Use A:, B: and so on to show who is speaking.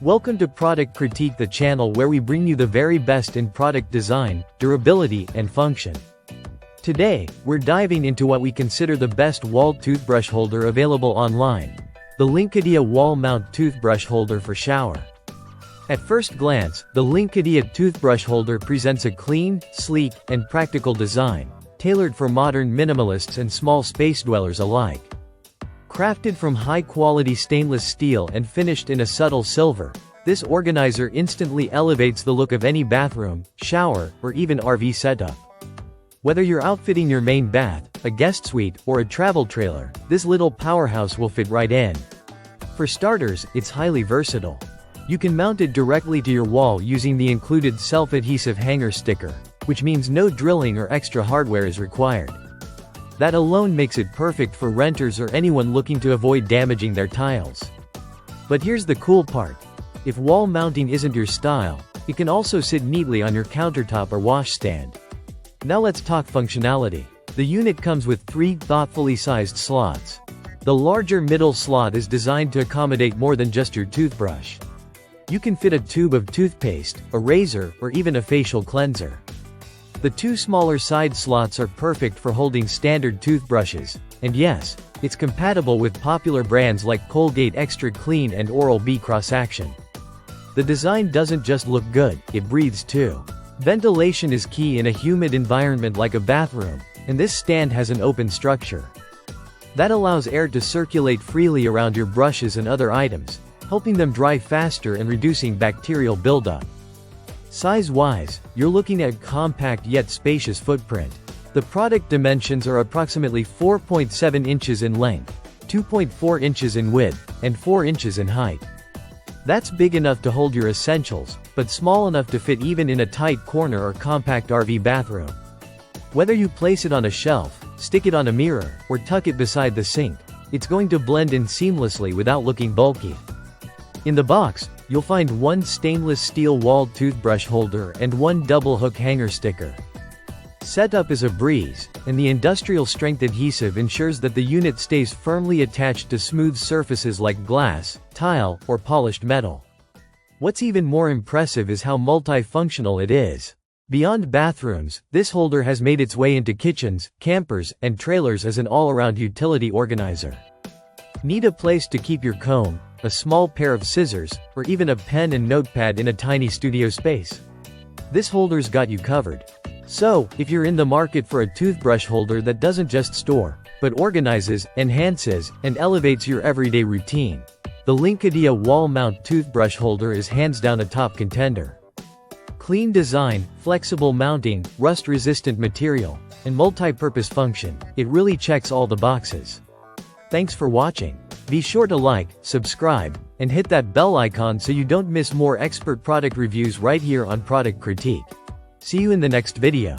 A: Welcome to Product Critique, the channel where we bring you the very best in product design, durability, and function. Today, we're diving into what we consider the best wall toothbrush holder available online. The Linkidea Wall Mount Toothbrush Holder for Shower. At first glance, the Linkidea toothbrush holder presents a clean, sleek, and practical design, tailored for modern minimalists and small space dwellers alike. Crafted from high-quality stainless steel and finished in a subtle silver, this organizer instantly elevates the look of any bathroom, shower, or even RV setup. Whether you're outfitting your main bath, a guest suite, or a travel trailer, this little powerhouse will fit right in. For starters, it's highly versatile. You can mount it directly to your wall using the included self-adhesive hanger sticker, which means no drilling or extra hardware is required. That alone makes it perfect for renters or anyone looking to avoid damaging their tiles. But here's the cool part. If wall mounting isn't your style, it can also sit neatly on your countertop or washstand. Now let's talk functionality. The unit comes with 3 thoughtfully sized slots. The larger middle slot is designed to accommodate more than just your toothbrush. You can fit a tube of toothpaste, a razor, or even a facial cleanser. The 2 smaller side slots are perfect for holding standard toothbrushes, and yes, it's compatible with popular brands like Colgate Extra Clean and Oral-B Cross-Action. The design doesn't just look good, it breathes too. Ventilation is key in a humid environment like a bathroom, and this stand has an open structure. That allows air to circulate freely around your brushes and other items, helping them dry faster and reducing bacterial buildup. Size-wise, you're looking at a compact yet spacious footprint. The product dimensions are approximately 4.7 inches in length, 2.4 inches in width, and 4 inches in height. That's big enough to hold your essentials, but small enough to fit even in a tight corner or compact RV bathroom. Whether you place it on a shelf, stick it on a mirror, or tuck it beside the sink, it's going to blend in seamlessly without looking bulky. In the box, you'll find 1 stainless steel wall toothbrush holder and 1 double hook hanger sticker. Setup is a breeze, and the industrial strength adhesive ensures that the unit stays firmly attached to smooth surfaces like glass, tile, or polished metal. What's even more impressive is how multifunctional it is. Beyond bathrooms, this holder has made its way into kitchens, campers, and trailers as an all-around utility organizer. Need a place to keep your comb, a small pair of scissors, or even a pen and notepad in a tiny studio space? This holder's got you covered. So, if you're in the market for a toothbrush holder that doesn't just store, but organizes, enhances, and elevates your everyday routine, the Linkidea Wall Mount Toothbrush Holder is hands down a top contender. Clean design, flexible mounting, rust-resistant material, and multi-purpose function, it really checks all the boxes. Thanks for watching. Be sure to like, subscribe, and hit that bell icon so you don't miss more expert product reviews right here on Product Critique. See you in the next video.